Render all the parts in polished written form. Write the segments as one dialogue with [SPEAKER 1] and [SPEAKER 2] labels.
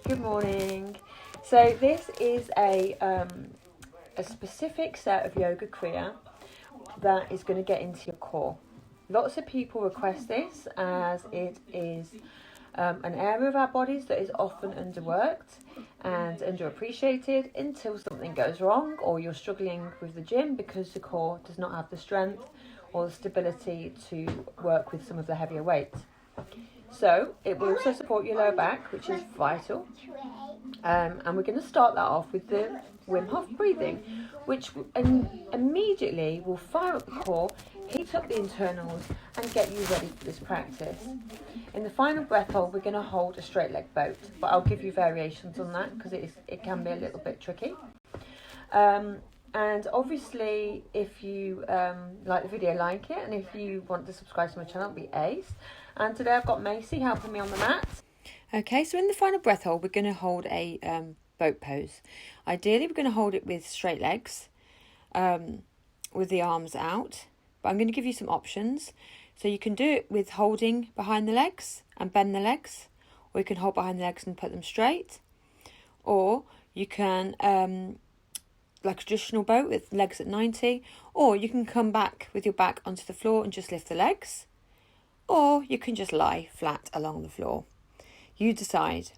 [SPEAKER 1] Good morning. So this is a specific set of yoga kriya that is going to get into your core. Lots of people request this as it is an area of our bodies that is often underworked and underappreciated until something goes wrong or you're struggling with the gym because the core does not have the strength or the stability to work with some of the heavier weights. So it will also support your lower back, which is vital. And we're going to start that off with the Wim Hof Breathing, which immediately will fire up the core, heat up the internals, and get you ready for this practice. In the final breath hold, we're going to hold a straight leg boat, but I'll give you variations on that because it can be a little bit tricky. And obviously, if you like the video, like it, and if you want to subscribe to my channel, it'll be ace. And today I've got Macy helping me on the mat. Okay, so in the final breath hold, we're going to hold a boat pose. Ideally, we're going to hold it with straight legs, with the arms out. But I'm going to give you some options. So you can do it with holding behind the legs and bend the legs. Or you can hold behind the legs and put them straight. Or you can, like a traditional boat with legs at 90. Or you can come back with your back onto the floor and just lift the legs. Or you can just lie flat along the floor. You decide.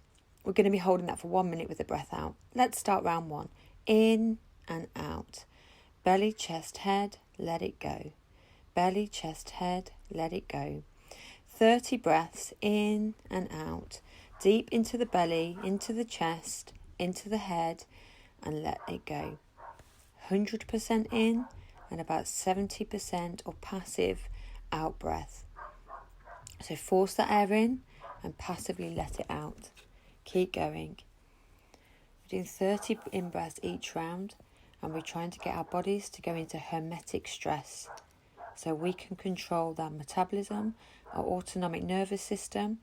[SPEAKER 1] We're going to be holding that for 1 minute with the breath out. Let's start round one. In and out. Belly, chest, head, let it go. Belly, chest, head, let it go. 30 breaths in and out. Deep into the belly, into the chest, into the head, and let it go. 100% in and about 70% or passive out breath. So force that air in and passively let it out. Keep going. We're doing 30 in-breaths each round, and we're trying to get our bodies to go into hermetic stress so we can control our metabolism, our autonomic nervous system,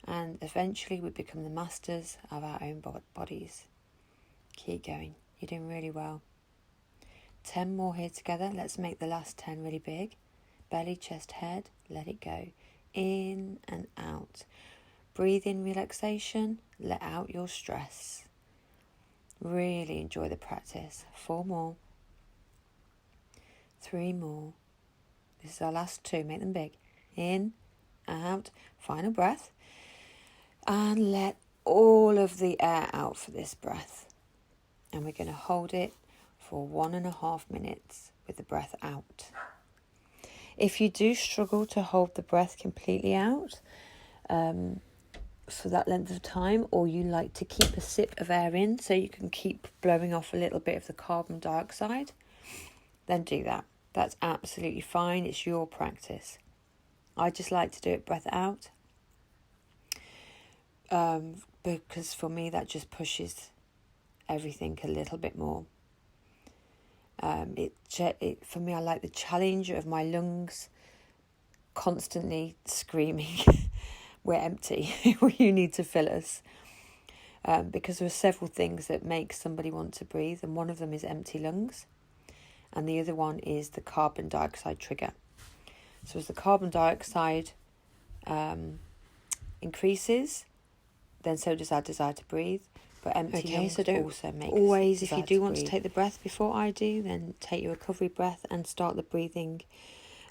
[SPEAKER 1] and eventually we become the masters of our own bodies. Keep going. You're doing really well. 10 more here together. Let's make the last 10 really big. Belly, chest, head, let it go. In and out. Breathe in relaxation, let out your stress. Really enjoy the practice. 4 more. 3 more. This is our last 2, make them big. In, out, final breath. And let all of the air out for this breath. And we're going to hold it for 1.5 minutes with the breath out. If you do struggle to hold the breath completely out for that length of time, or you like to keep a sip of air in so you can keep blowing off a little bit of the carbon dioxide, then do that. That's absolutely fine. It's your practice. I just like to do it breath out because for me that just pushes everything a little bit more. For me, I like the challenge of my lungs constantly screaming, we're empty, you need to fill us. Because there are several things that make somebody want to breathe, and one of them is empty lungs, and the other one is the carbon dioxide trigger. So as the carbon dioxide increases, then so does our desire to breathe. But empty lungs also make always, if you do want to take the breath before I do, then take your recovery breath and start the breathing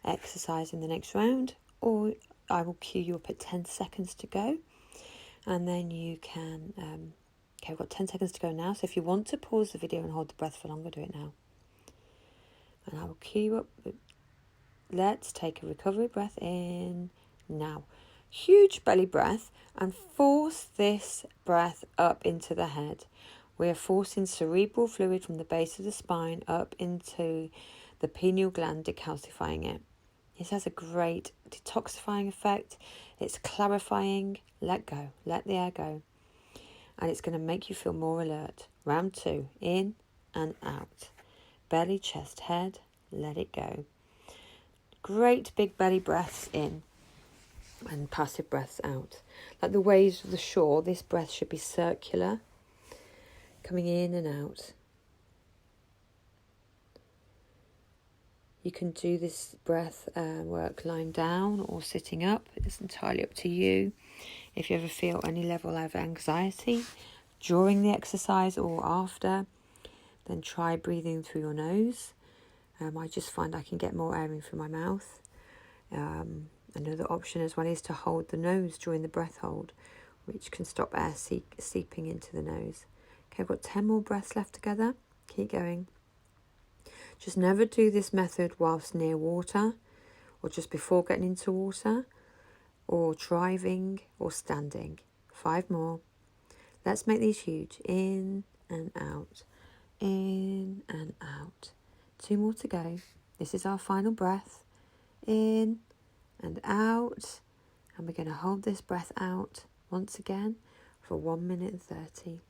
[SPEAKER 1] exercise in the next round, or I will cue you up at 10 seconds to go, and then you can okay, we've got 10 seconds to go now, so if you want to pause the video and hold the breath for longer, do it now. And I will cue you up. Let's take a recovery breath in now. Huge belly breath, and force this breath up into the head. We are forcing cerebral fluid from the base of the spine up into the pineal gland, decalcifying it. This has a great detoxifying effect. It's clarifying. Let go. Let the air go. And it's going to make you feel more alert. Round 2. In and out. Belly, chest, head. Let it go. Great big belly breaths in. And passive breaths out. Like the waves of the shore, this breath should be circular, coming in and out. You can do this breath work lying down or sitting up. It's entirely up to you. If you ever feel any level of anxiety during the exercise or after, then try breathing through your nose. I just find I can get more air in through my mouth. Another option as well is to hold the nose during the breath hold, which can stop air seeping into the nose. Okay, I've got 10 more breaths left together. Keep going. Just never do this method whilst near water, or just before getting into water, or driving or standing. 5 more. Let's make these huge. In and out. In and out. 2 more to go. This is our final breath. In and out. And we're going to hold this breath out once again for 1 minute and 30.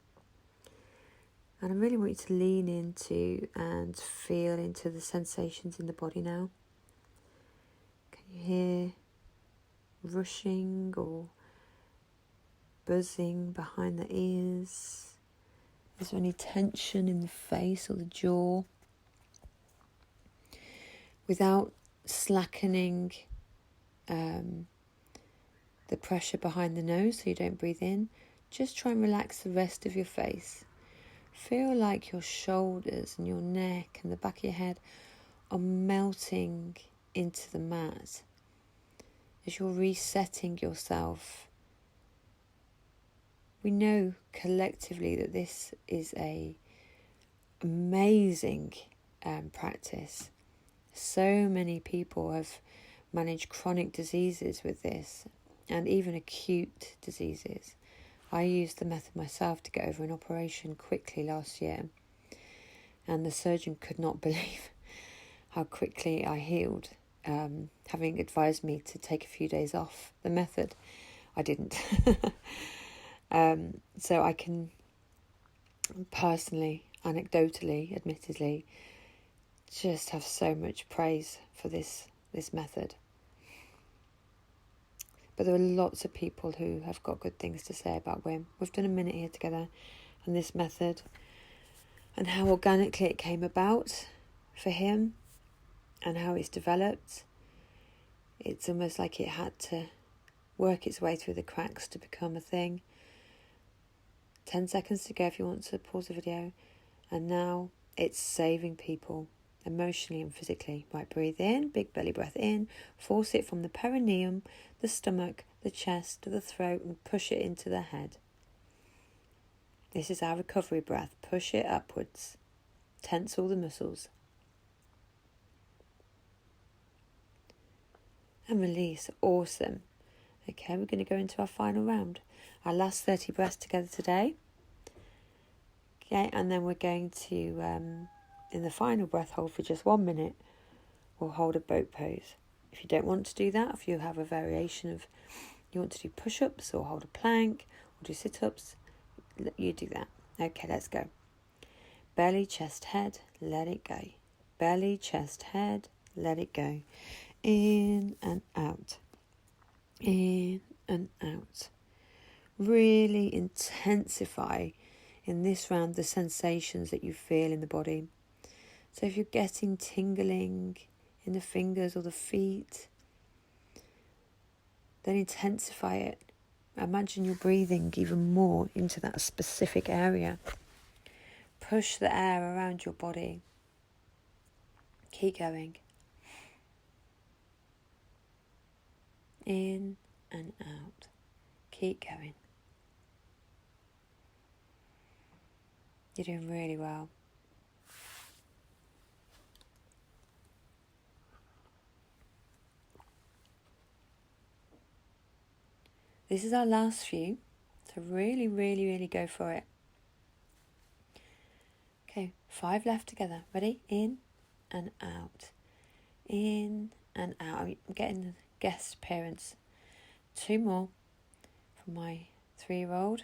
[SPEAKER 1] And I really want you to lean into and feel into the sensations in the body now. Can you hear rushing or buzzing behind the ears? Is there any tension in the face or the jaw? Without slackening the pressure behind the nose so you don't breathe in, just try and relax the rest of your face. Feel like your shoulders and your neck and the back of your head are melting into the mat as you're resetting yourself. We know collectively that this is a amazing practice. So many people have managed chronic diseases with this, and even acute diseases. I used the method myself to get over an operation quickly last year, and the surgeon could not believe how quickly I healed, having advised me to take a few days off the method. I didn't. So I can personally, anecdotally, admittedly, just have so much praise for this method. But there are lots of people who have got good things to say about Wim. We've done a minute here together on this method and how organically it came about for him and how it's developed. It's almost like it had to work its way through the cracks to become a thing. 10 seconds to go if you want to pause the video. And now it's saving people emotionally and physically. Right, breathe in, big belly breath in, force it from the perineum, the stomach, the chest, to the throat, and push it into the head. This is our recovery breath. Push it upwards. Tense all the muscles. And release. Awesome. Okay, we're going to go into our final round. Our last 30 breaths together today. Okay, and then we're going to, in the final breath hold for just 1 minute, we'll hold a boat pose. If you don't want to do that, if you have a variation of, you want to do push-ups or hold a plank or do sit-ups, you do that. Okay, let's go. Belly, chest, head, let it go. Belly, chest, head, let it go. In and out. In and out. Really intensify in this round the sensations that you feel in the body. So if you're getting tingling in the fingers or the feet, then intensify it. Imagine you're breathing even more into that specific area. Push the air around your body. Keep going. In and out. Keep going. You're doing really well. This is our last few, so really, really, really go for it. Okay, 5 left together. Ready? In and out. In and out. I'm getting the guest appearance. 2 more from my 3-year-old.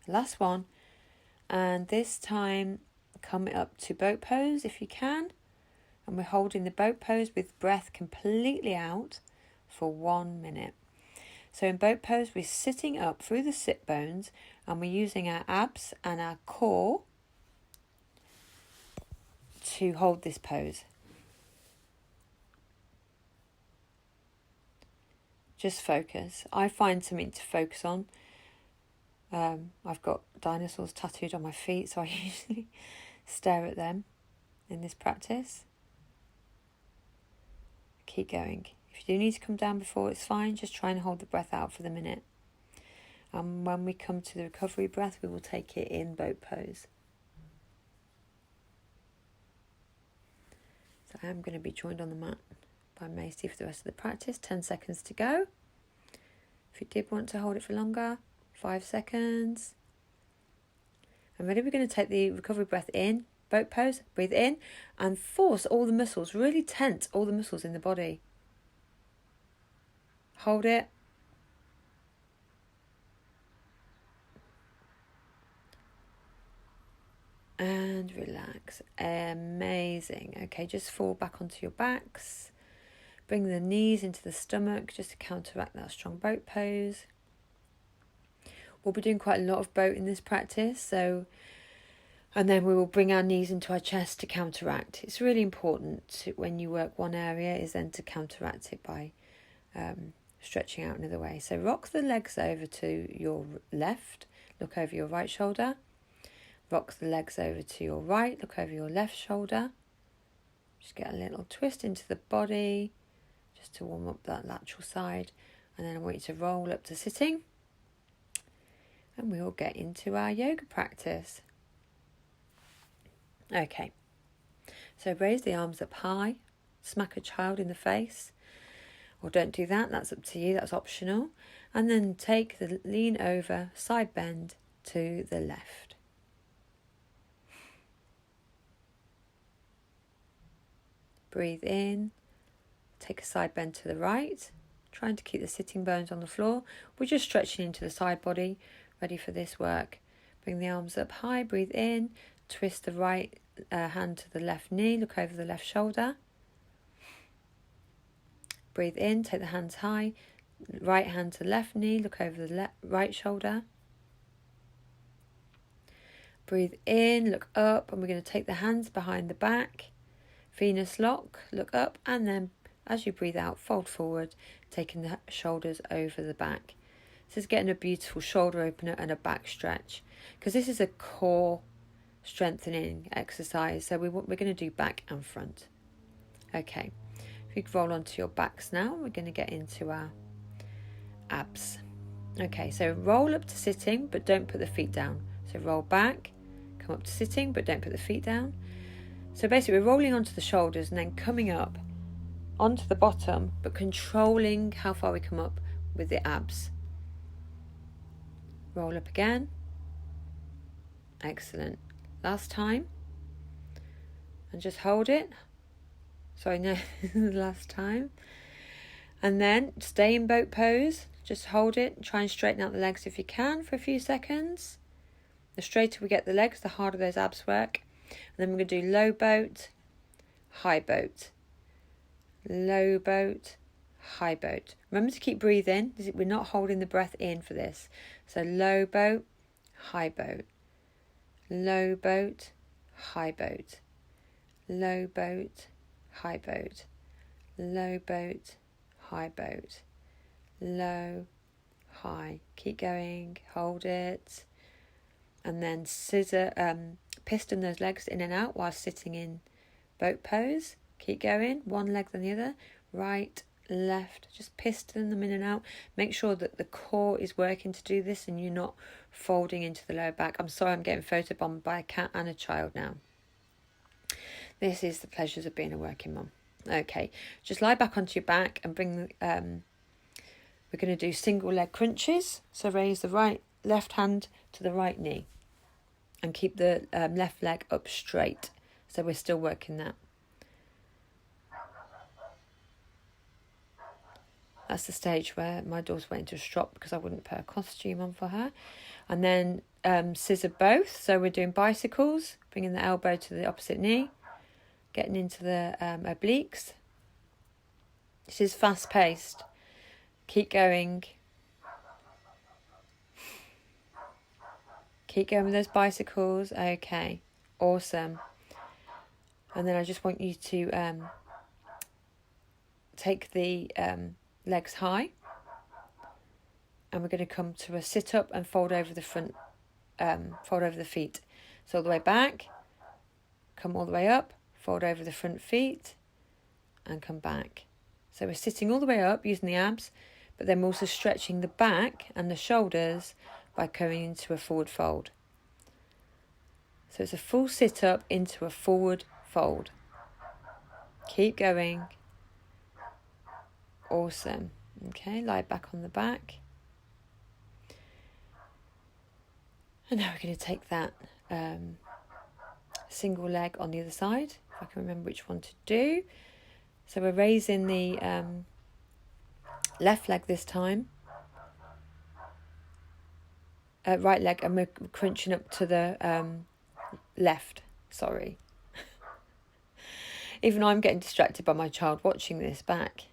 [SPEAKER 1] Last one. And this time, come up to boat pose if you can. And we're holding the boat pose with breath completely out for 1 minute. So in boat pose, we're sitting up through the sit bones and we're using our abs and our core to hold this pose. Just focus. I find something to focus on. I've got dinosaurs tattooed on my feet, so I usually stare at them in this practice. Keep going. If you do need to come down before, it's fine. Just try and hold the breath out for the minute. And when we come to the recovery breath, we will take it in boat pose. So I am going to be joined on the mat by Macy for the rest of the practice. 10 seconds to go. If you did want to hold it for longer, 5 seconds. And ready, we're going to take the recovery breath in, boat pose, breathe in, and force all the muscles, really tense all the muscles in the body. Hold it. And relax. Amazing. Okay, just fall back onto your backs. Bring the knees into the stomach just to counteract that strong boat pose. We'll be doing quite a lot of boat in this practice, and then we will bring our knees into our chest to counteract. It's really important when you work one area is then to counteract it by stretching out another way. So rock the legs over to your left, look over your right shoulder. Rock the legs over to your right, look over your left shoulder. Just get a little twist into the body, just to warm up that lateral side. And then I want you to roll up to sitting. And we will get into our yoga practice. Okay, so raise the arms up high, smack a child in the face, or don't do that, that's up to you, that's optional. And then take the lean over, side bend to the left. Breathe in, take a side bend to the right, trying to keep the sitting bones on the floor. We're just stretching into the side body, ready for this work. Bring the arms up high, breathe in, twist the right hand to the left knee, look over the left shoulder. Breathe in, take the hands high, right hand to left knee, look over the right shoulder. Breathe in, look up, and we're going to take the hands behind the back. Venus lock, look up, and then as you breathe out, fold forward, taking the shoulders over the back. This is getting a beautiful shoulder opener and a back stretch, because this is a core strengthening exercise. So we're going to do back and front. Okay, if you roll onto your backs now, we're going to get into our abs. Okay, so roll up to sitting, but don't put the feet down. So roll back, come up to sitting, but don't put the feet down. So basically we're rolling onto the shoulders and then coming up onto the bottom, but controlling how far we come up with the abs. Roll up again. Excellent. Last time. And just hold it. Sorry, no, last time. And then stay in boat pose. Just hold it. Try and straighten out the legs if you can for a few seconds. The straighter we get the legs, the harder those abs work. And then we're going to do low boat, high boat. Low boat, high boat. Remember to keep breathing. We're not holding the breath in for this. So low boat, high boat. Low boat, high boat. Low boat, high boat. Low boat, high boat. Low, high. Keep going. Hold it. And then piston those legs in and out while sitting in boat pose. Keep going. One leg than the other. Right, left. Just piston them in and out. Make sure that the core is working to do this and you're not folding into the lower back. I'm sorry, I'm getting photobombed by a cat and a child now. This is the pleasures of being a working mum. Okay, just lie back onto your back and bring we're going to do single leg crunches. So raise the left hand to the right knee and keep the left leg up straight. So we're still working that. That's the stage where my daughter went into a strop because I wouldn't put a costume on for her. And then scissor both. So we're doing bicycles, bringing the elbow to the opposite knee, getting into the obliques. This is fast paced. Keep going. Keep going with those bicycles. Okay, awesome. And then I just want you to take the legs high. And we're going to come to a sit up and fold over the front, fold over the feet. So all the way back, come all the way up, fold over the front feet, and come back. So we're sitting all the way up using the abs, but then we're also stretching the back and the shoulders by coming into a forward fold. So it's a full sit up into a forward fold. Keep going. Awesome. Okay, lie back on the back. And now we're going to take that single leg on the other side, if I can remember which one to do. So we're raising the left leg this time. Right leg, and we're crunching up to the left. Sorry. Even I'm getting distracted by my child watching this back.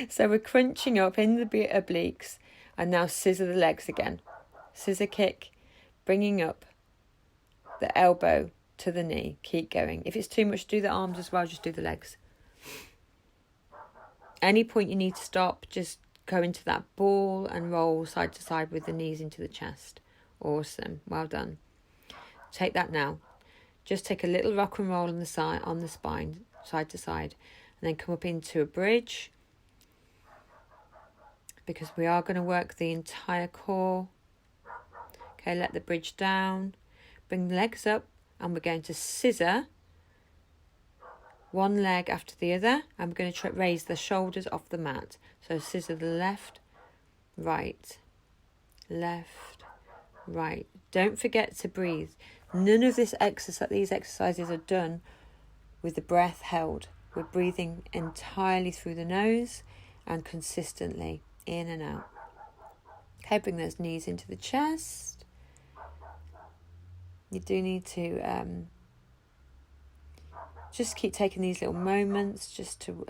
[SPEAKER 1] So we're crunching up in the obliques and now scissor the legs again. Scissor kick, bringing up the elbow to the knee. Keep going. If it's too much, do the arms as well, just do the legs. Any point you need to stop, just go into that ball and roll side to side with the knees into the chest. Awesome. Well done. Take that now. Just take a little rock and roll on the side, on the spine, side to side, and then come up into a bridge, because we are going to work the entire core. Okay, let the bridge down, bring the legs up, and we're going to scissor one leg after the other, and we're going to raise the shoulders off the mat. So scissor the left, right, right. Don't forget to breathe. None of these exercises are done with the breath held. We're breathing entirely through the nose and consistently in and out. Okay, bring those knees into the chest. You do need to just keep taking these little moments just to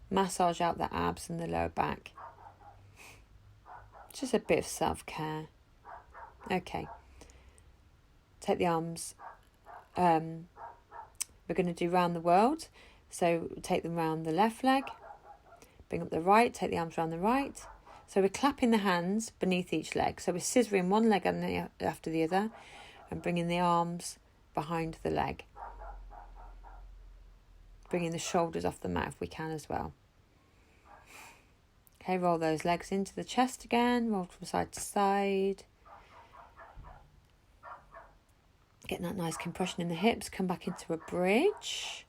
[SPEAKER 1] massage out the abs and the lower back. Just a bit of self-care. Okay. Take the arms. We're going to do round the world. So take them round the left leg. Bring up the right. Take the arms round the right. So we're clapping the hands beneath each leg. So we're scissoring one leg after the other and bringing the arms behind the leg. Bringing the shoulders off the mat if we can as well. Okay, roll those legs into the chest again. Roll from side to side. Getting that nice compression in the hips. Come back into a bridge.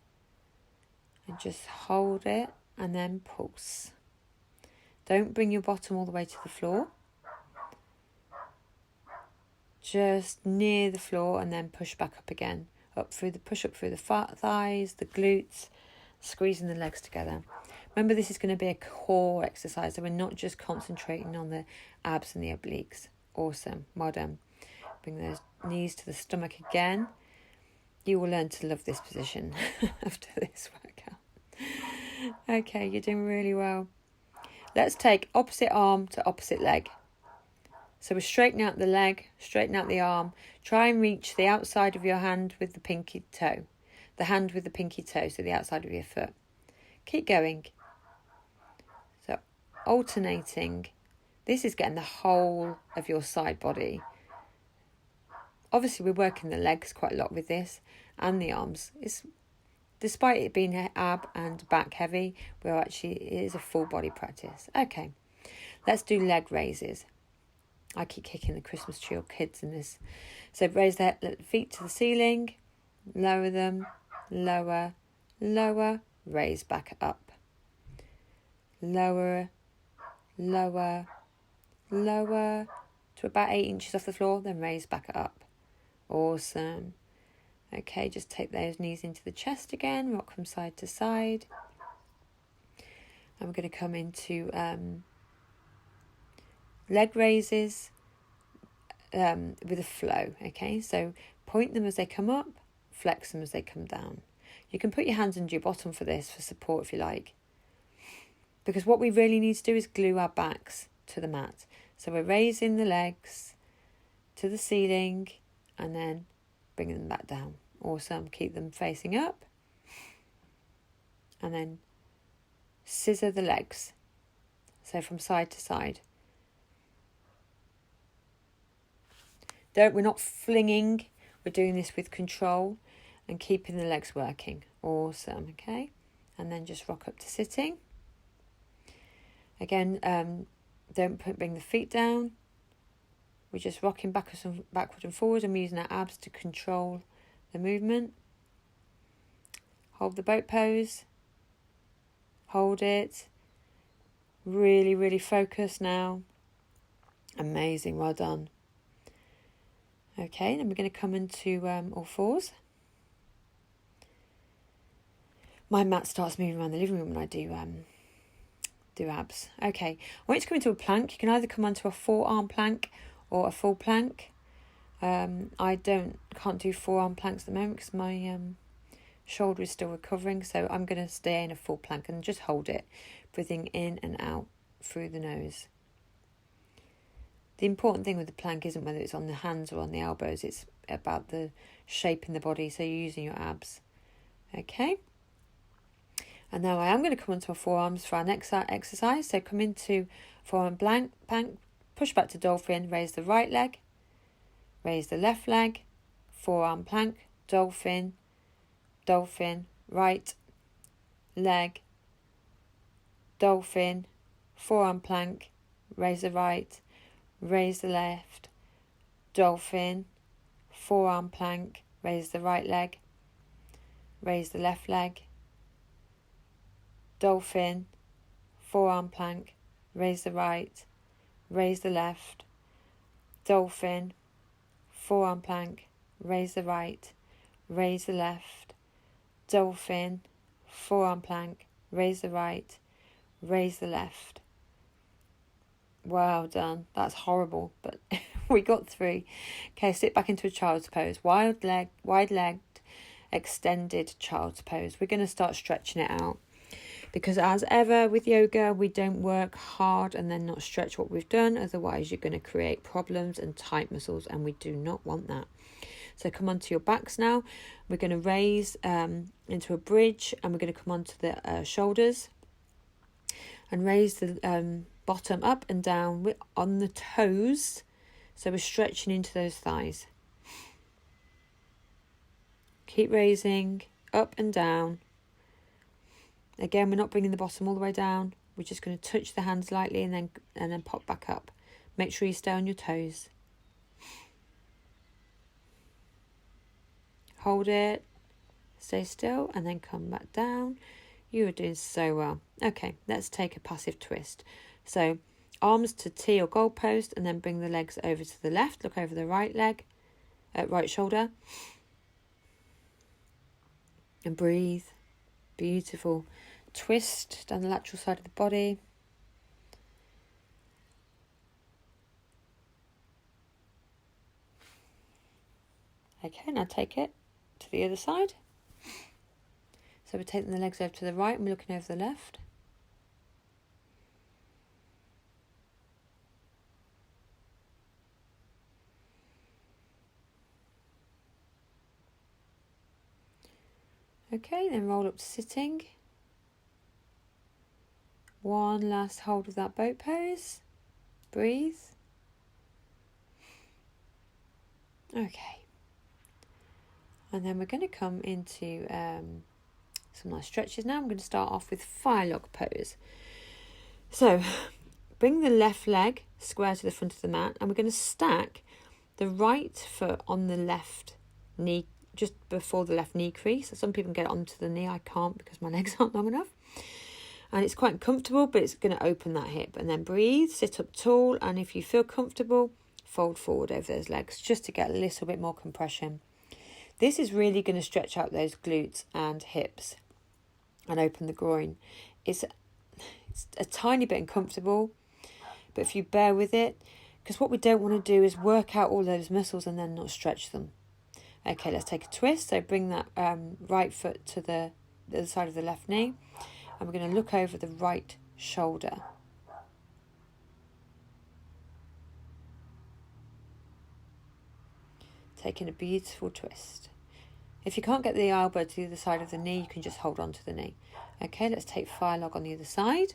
[SPEAKER 1] And just hold it and then pulse. Don't bring your bottom all the way to the floor. Just near the floor and then push back up again. Push up through the thighs, the glutes, squeezing the legs together. Remember, this is going to be a core exercise, so we're not just concentrating on the abs and the obliques. Awesome. Well done. Bring those knees to the stomach again. You will learn to love this position after this workout. Okay, you're doing really well. Let's take opposite arm to opposite leg. So we're straightening out the leg, straighten out the arm. Try and reach the outside of your hand with the pinky toe. The hand with the pinky toe, so the outside of your foot. Keep going. So alternating. This is getting the whole of your side body. Obviously, we're working the legs quite a lot with this and the arms. Despite it being ab and back heavy, it is a full body practice. Okay, let's do leg raises. I keep kicking the Christmas tree or kids in this. So raise the feet to the ceiling, lower them, lower, lower, raise back up. Lower, lower, lower to about 8 inches off the floor, then raise back up. Awesome. Okay, just take those knees into the chest again, rock from side to side. And we're going to come into leg raises with a flow. Okay, so point them as they come up, flex them as they come down. You can put your hands under your bottom for this, for support if you like. Because what we really need to do is glue our backs to the mat. So we're raising the legs to the ceiling and then bringing them back down. Awesome. Keep them facing up. And then scissor the legs. So from side to side. We're not flinging. We're doing this with control and keeping the legs working. Awesome, okay? And then just rock up to sitting. Again, don't bring the feet down. We're just rocking backward and forward, and we're using our abs to control the movement. Hold the boat pose. Hold it. Really, really focus now. Amazing, well done. Okay, then we're going to come into all fours. My mat starts moving around the living room when I do abs. Okay, I want you to come into a plank. You can either come onto a forearm plank or a full plank. I can't do forearm planks at the moment because my shoulder is still recovering, so I'm going to stay in a full plank and just hold it, breathing in and out through the nose. The important thing with the plank isn't whether it's on the hands or on the elbows, it's about the shape in the body, so you're using your abs. Okay, and now I am going to come onto my forearms for our next exercise. So come into forearm plank, push back to dolphin, raise the right leg, raise the left leg, forearm plank, dolphin, dolphin, right leg, dolphin, forearm plank, raise the right, raise the left, dolphin, forearm plank, raise the right leg, raise the left leg, dolphin, forearm plank, raise the right, raise the left, dolphin, forearm plank, raise the right, raise the left, dolphin, forearm plank, raise the right, raise the left. Well done. That's horrible, but we got through. Okay, sit back into a child's pose. Wide-legged, extended child's pose. We're going to start stretching it out, because as ever with yoga, we don't work hard and then not stretch what we've done. Otherwise, you're going to create problems and tight muscles, and we do not want that. So come onto your backs now. We're going to raise into a bridge, and we're going to come onto the shoulders and raise the bottom up and down on the toes. So we're stretching into those thighs. Keep raising up and down. Again, we're not bringing the bottom all the way down. We're just going to touch the hands lightly and then pop back up. Make sure you stay on your toes. Hold it. Stay still and then come back down. You are doing so well. Okay, let's take a passive twist. So arms to T or goal post, and then bring the legs over to the left. Look over the right leg, right shoulder. And breathe. Beautiful. Twist down the lateral side of the body. Okay, now take it to the other side. So we're taking the legs over to the right and we're looking over the left. Okay, then roll up to sitting. One last hold of that boat pose. Breathe. Okay. And then we're going to come into some nice stretches now. I'm going to start off with fire log pose. So bring the left leg square to the front of the mat, and we're going to stack the right foot on the left knee, just before the left knee crease. So some people can get it onto the knee. I can't because my legs aren't long enough. And it's quite comfortable, but it's going to open that hip. And then breathe, sit up tall, and if you feel comfortable, fold forward over those legs just to get a little bit more compression. This is really going to stretch out those glutes and hips and open the groin. It's a tiny bit uncomfortable, but if you bear with it, because what we don't want to do is work out all those muscles and then not stretch them. Okay, let's take a twist. So bring that right foot to the other side of the left knee, and we're going to look over the right shoulder. Taking a beautiful twist. If you can't get the elbow to the other side of the knee, you can just hold on to the knee. Okay, let's take fire log on the other side.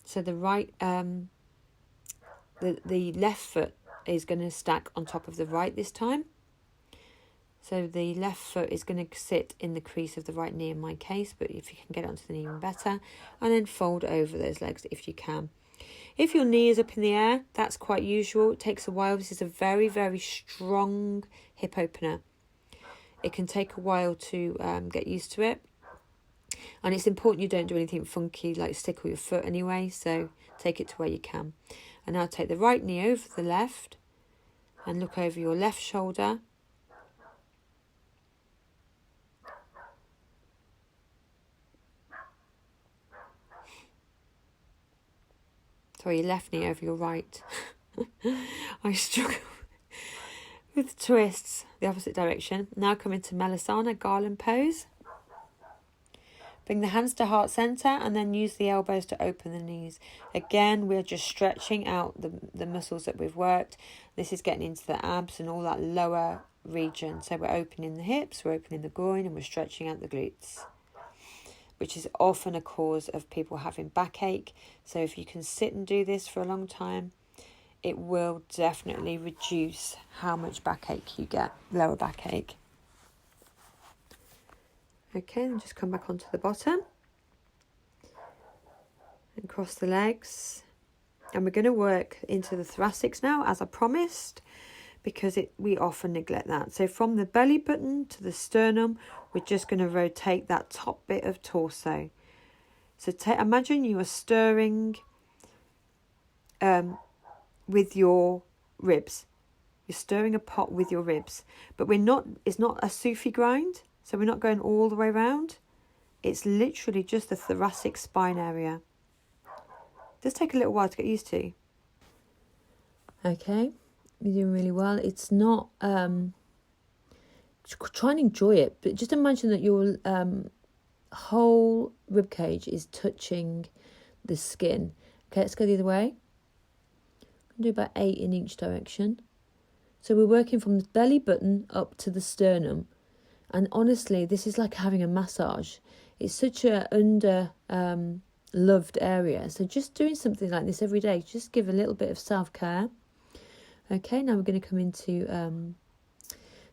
[SPEAKER 1] So the right, the left foot is going to stack on top of the right this time. So the left foot is going to sit in the crease of the right knee in my case, but if you can get it onto the knee, even better. And then fold over those legs if you can. If your knee is up in the air, that's quite usual. It takes a while. This is a very, very strong hip opener. It can take a while to get used to it. And it's important you don't do anything funky, like stick with your foot anyway. So take it to where you can. And now take the right knee over the left and look over your left shoulder. Sorry, your left knee over your right. I struggle with twists, the opposite direction. Now come into Melasana, Garland pose. Bring the hands to heart center and then use the elbows to open the knees. Again, we're just stretching out the muscles that we've worked. This is getting into the abs and all that lower region. So we're opening the hips, we're opening the groin, and we're stretching out the glutes, which is often a cause of people having backache. So if you can sit and do this for a long time, it will definitely reduce how much backache you get, lower backache. Okay, then just come back onto the bottom and cross the legs. And we're going to work into the thoracics now, as I promised, because we often neglect that. So from the belly button to the sternum, we're just going to rotate that top bit of torso. So imagine you are stirring with your ribs. You're stirring a pot with your ribs. But it's not a Sufi grind. So we're not going all the way around. It's literally just the thoracic spine area. It does take a little while to get used to. Okay, you're doing really well. It's not... try and enjoy it, but just imagine that your whole rib cage is touching the skin. Okay, let's go the other way. Do about 8 in each direction. So we're working from the belly button up to the sternum. And honestly, this is like having a massage. It's such a loved area. So just doing something like this every day, just give a little bit of self-care. Okay, now we're going to come into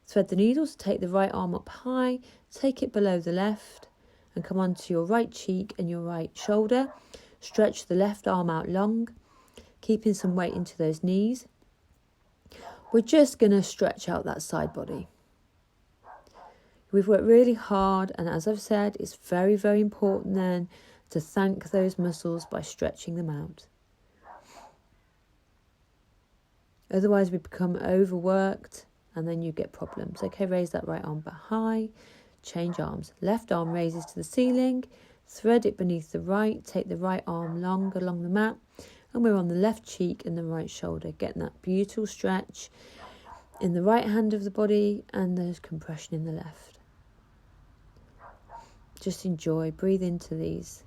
[SPEAKER 1] thread the needles. Take the right arm up high, take it below the left, and come onto your right cheek and your right shoulder. Stretch the left arm out long, keeping some weight into those knees. We're just going to stretch out that side body. We've worked really hard, and as I've said, it's very, very important then to thank those muscles by stretching them out. Otherwise, we become overworked, and then you get problems. Okay, raise that right arm back high, change arms. Left arm raises to the ceiling, thread it beneath the right, take the right arm long along the mat, and we're on the left cheek and the right shoulder, getting that beautiful stretch in the right hand of the body and there's compression in the left. Just enjoy, breathe into these.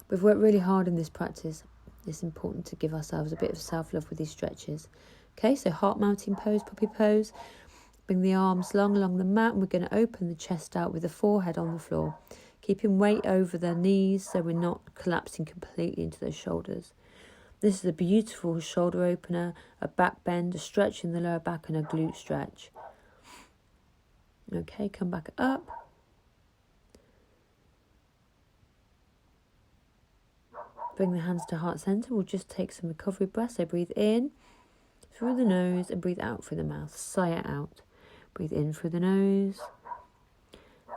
[SPEAKER 1] We've worked really hard in this practice. It's important to give ourselves a bit of self-love with these stretches. Okay, so heart mounting pose, puppy pose. Bring the arms long along the mat, and we're going to open the chest out with the forehead on the floor. Keeping weight over the knees so we're not collapsing completely into those shoulders. This is a beautiful shoulder opener, a back bend, a stretch in the lower back and a glute stretch. Okay, come back up. Bring the hands to heart center. We'll just take some recovery breaths. So breathe in through the nose and breathe out through the mouth. Sigh it out. Breathe in through the nose.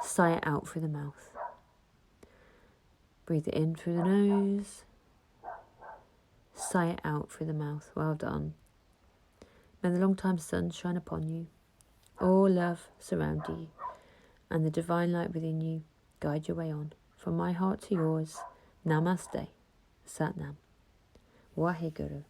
[SPEAKER 1] Sigh it out through the mouth. Breathe it in through the nose. Sigh it out through the mouth. Well done. May the long-time sun shine upon you. All love surround you. And the divine light within you guide your way on. From my heart to yours. Namaste. Sat Nam. Waheguru.